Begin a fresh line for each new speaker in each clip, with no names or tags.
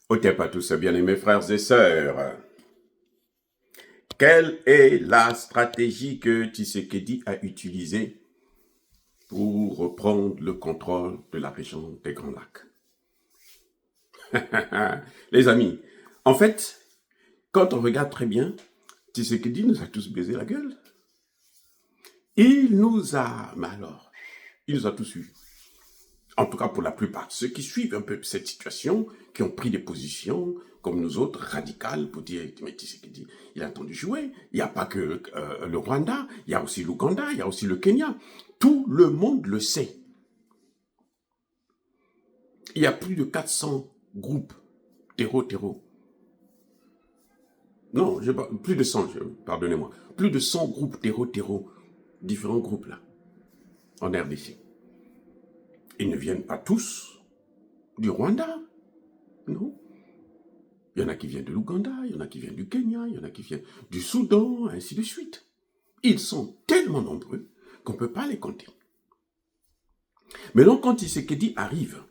Otep à tous, bien-aimés frères et sœurs. Quelle est la stratégie que Tshisekedi a utilisée pour reprendre le contrôle de la région des Grands Lacs? Les amis, en fait, quand on regarde très bien, Tshisekedi nous a tous baisé la gueule. Il nous a, mais alors, il nous a tous eu. En tout cas pour la plupart. Ceux qui suivent un peu cette situation, qui ont pris des positions, comme nous autres, radicales, pour dire, mais Tshisekedi, il a entendu jouer. Il n'y a pas que le Rwanda, il y a aussi l'Ouganda, il y a aussi le Kenya. Tout le monde le sait. Il y a plus de 400 groupes terreau. Non, plus de 100, pardonnez-moi. Plus de 100 groupes terreau, différents groupes là, en RDC. Ils ne viennent pas tous du Rwanda, non. Il y en a qui viennent de l'Ouganda, il y en a qui viennent du Kenya, il y en a qui viennent du Soudan, ainsi de suite. Ils sont tellement nombreux qu'on ne peut pas les compter. Mais donc, quand Tshisekedi arrive,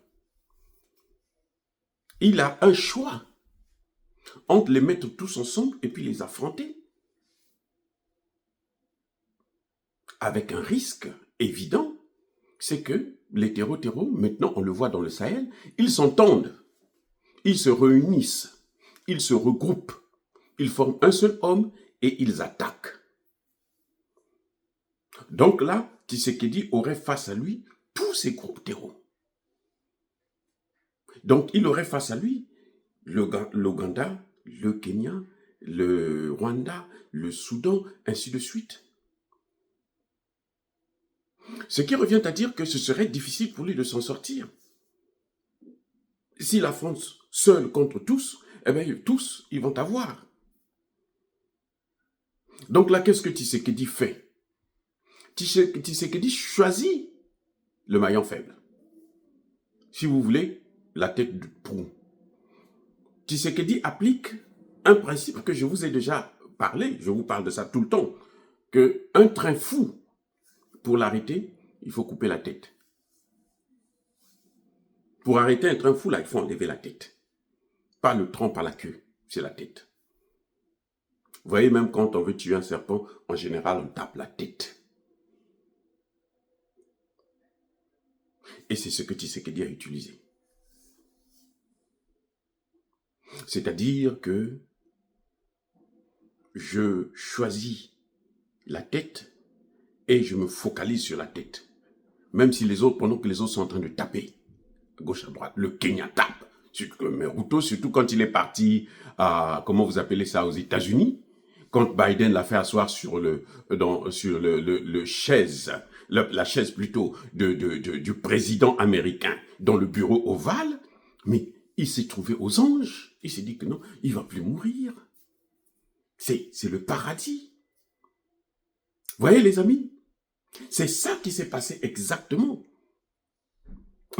il a un choix entre les mettre tous ensemble et puis les affronter. Avec un risque évident, c'est que les terreau, maintenant on le voit dans le Sahel, ils s'entendent, ils se réunissent, ils se regroupent, ils forment un seul homme et ils attaquent. Donc là, Tshisekedi aurait face à lui tous ces groupes terreau. Donc il aurait face à lui l'Ouganda, le Kenya, le Rwanda, le Soudan, ainsi de suite. Ce qui revient à dire que ce serait difficile pour lui de s'en sortir. S'il affronte seul contre tous, eh bien tous, ils vont avoir. Donc là, qu'est-ce que Tshisekedi fait? Tshisekedi choisit le maillon faible. Si vous voulez, la tête du prou. Tshisekedi applique un principe que je vous ai déjà parlé, je vous parle de ça tout le temps, qu'un train fou, pour l'arrêter, il faut couper la tête. Pour arrêter un train fou, là, il faut enlever la tête. Pas le tronc, pas la queue, c'est la tête. Vous voyez, même quand on veut tuer un serpent, en général, on tape la tête. Et c'est ce que Tshisekedi a utilisé. C'est-à-dire que je choisis la tête et je me focalise sur la tête. Même si les autres, pendant que les autres sont en train de taper, à gauche, à droite, le Kenya tape. Mais Ruto, surtout quand il est parti, comment vous appelez ça, aux États-Unis, quand Biden l'a fait asseoir sur le chaise, la chaise plutôt du président américain dans le bureau ovale, mais il s'est trouvé aux anges. Il s'est dit que non, il ne va plus mourir. C'est le paradis. Vous voyez les amis? C'est ça qui s'est passé exactement.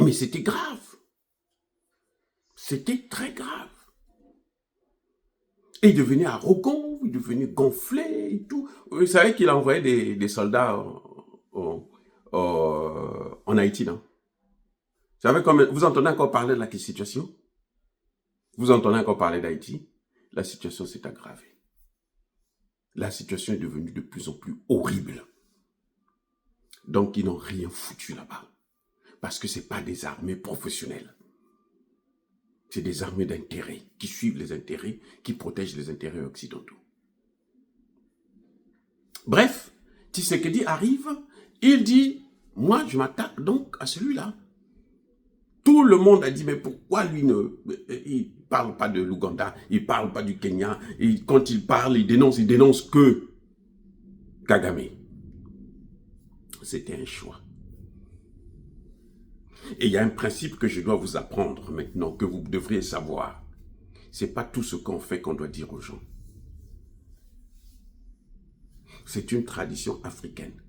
Mais c'était grave. C'était très grave. Et il devenait arrogant, il devenait gonflé et tout. Vous savez qu'il a envoyé des soldats en Haïti, non? Vous entendez encore parler de la situation? Vous entendez encore parler d'Haïti? La situation s'est aggravée. La situation est devenue de plus en plus horrible. Donc, ils n'ont rien foutu là-bas. Parce que ce n'est pas des armées professionnelles. C'est des armées d'intérêt qui suivent les intérêts, qui protègent les intérêts occidentaux. Bref, Tshisekedi arrive, il dit, moi je m'attaque donc à celui-là. Tout le monde a dit, mais pourquoi lui il ne parle pas de l'Ouganda, il ne parle pas du Kenya, et quand il parle, il dénonce que Kagame. C'était un choix. Et il y a un principe que je dois vous apprendre maintenant, que vous devriez savoir. Ce n'est pas tout ce qu'on fait qu'on doit dire aux gens. C'est une tradition africaine.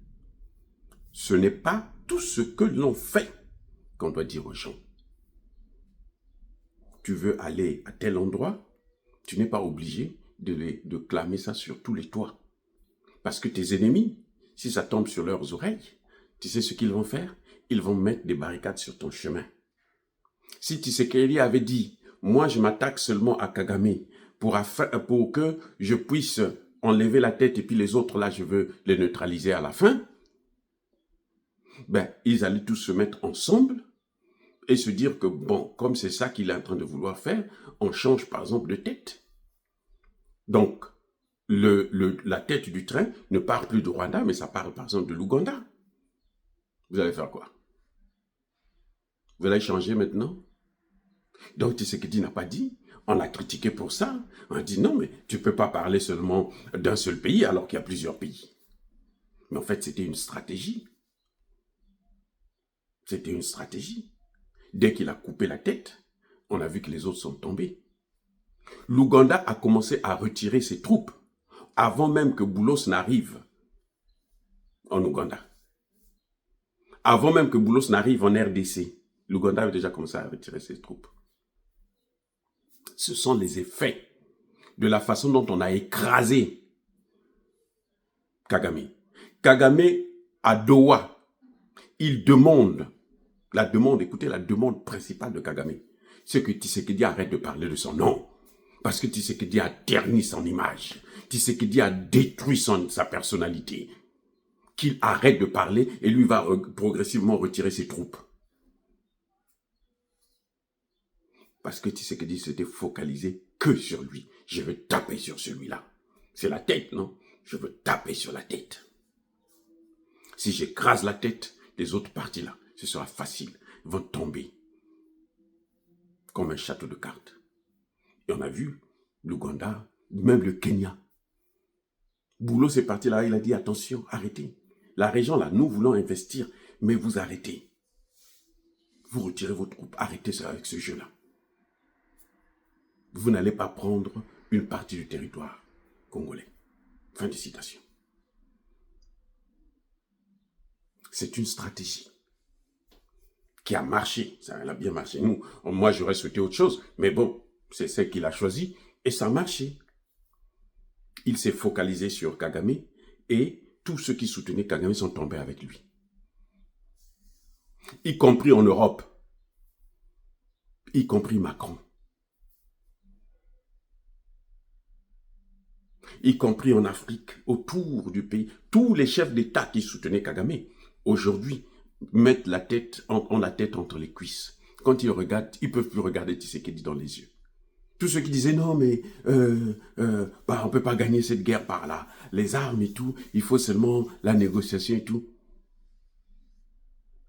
Ce n'est pas tout ce que l'on fait qu'on doit dire aux gens. Tu veux aller à tel endroit, tu n'es pas obligé de clamer ça sur tous les toits. Parce que tes ennemis, si ça tombe sur leurs oreilles, tu sais ce qu'ils vont faire? Ils vont mettre des barricades sur ton chemin. Si Tshisekedi avait dit, moi je m'attaque seulement à Kagame pour que je puisse enlever la tête et puis les autres là, je veux les neutraliser à la fin, ben, ils allaient tous se mettre ensemble et se dire que bon, comme c'est ça qu'il est en train de vouloir faire, on change par exemple de tête. Donc, la tête du train ne part plus du Rwanda, mais ça part par exemple de l'Ouganda. Vous allez faire quoi? Vous allez changer maintenant? Donc, Tshisekedi n'a pas dit. On l'a critiqué pour ça. On a dit non, mais tu ne peux pas parler seulement d'un seul pays alors qu'il y a plusieurs pays. Mais en fait, c'était une stratégie. C'était une stratégie. Dès qu'il a coupé la tête, on a vu que les autres sont tombés. L'Ouganda a commencé à retirer ses troupes avant même que Boulos n'arrive en Ouganda. Avant même que Boulos n'arrive en RDC, l'Ouganda avait déjà commencé à retirer ses troupes. Ce sont les effets de la façon dont on a écrasé Kagame. Kagame, à Doha, il demande, écoutez, la demande principale de Kagame, c'est que Tshisekedi arrête de parler de son nom. Parce que Tshisekedi a terni son image. Tshisekedi a détruit sa personnalité. Qu'il arrête de parler et lui va progressivement retirer ses troupes. Parce que Tshisekedi s'était focalisé que sur lui. Je veux taper sur celui-là. C'est la tête, non? Je veux taper sur la tête. Si j'écrase la tête des autres parties là, ce sera facile. Ils vont tomber comme un château de cartes. Et on a vu l'Ouganda, même le Kenya. Boulot, c'est parti là, il a dit attention, arrêtez. La région là, nous voulons investir, mais vous arrêtez. Vous retirez vos troupes, arrêtez ça avec ce jeu-là. Vous n'allez pas prendre une partie du territoire congolais. Fin de citation. C'est une stratégie qui a marché. Ça a bien marché. Nous, moi, j'aurais souhaité autre chose, mais bon, c'est celle qu'il a choisie et ça a marché. Il s'est focalisé sur Kagame et tous ceux qui soutenaient Kagame sont tombés avec lui. Y compris en Europe. Y compris Macron. Y compris en Afrique, autour du pays. Tous les chefs d'État qui soutenaient Kagame, aujourd'hui, mettent la tête, ont la tête entre les cuisses. Quand ils regardent, ils ne peuvent plus regarder Tshisekedi dans les yeux. Tous ceux qui disaient non, mais on ne peut pas gagner cette guerre par là. Les armes et tout, il faut seulement la négociation et tout.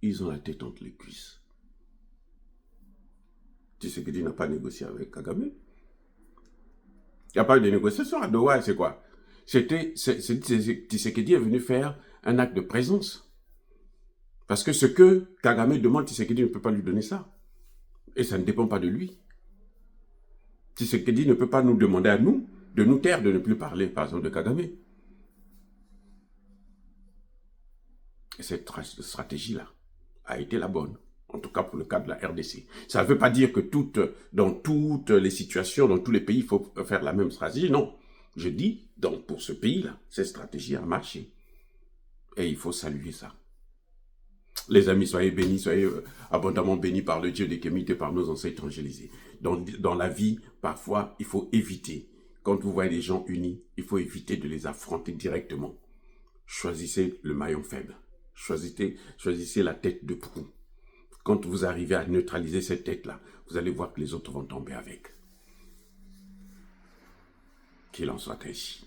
Ils ont la tête entre les cuisses. Tshisekedi n'a pas négocié avec Kagame. Il n'y a pas eu de négociation à Doha, c'est quoi? Tshisekedi est venu faire un acte de présence. Parce que ce que Kagame demande, Tshisekedi ne peut pas lui donner ça. Et ça ne dépend pas de lui. Tshisekedi ne peut pas nous demander à nous de nous taire, de ne plus parler, par exemple, de Kagame. Et cette stratégie-là a été la bonne, en tout cas pour le cas de la RDC. Ça ne veut pas dire que dans toutes les situations, dans tous les pays, il faut faire la même stratégie, non. Je dis, donc pour ce pays-là, cette stratégie a marché. Et il faut saluer ça. Les amis, soyez bénis, soyez abondamment bénis par le Dieu des Kémites et par nos ancêtres évangélisés. Dans la vie, parfois, il faut éviter. Quand vous voyez des gens unis, il faut éviter de les affronter directement. Choisissez le maillon faible. Choisissez la tête de proue. Quand vous arrivez à neutraliser cette tête-là, vous allez voir que les autres vont tomber avec. Qu'il en soit ainsi.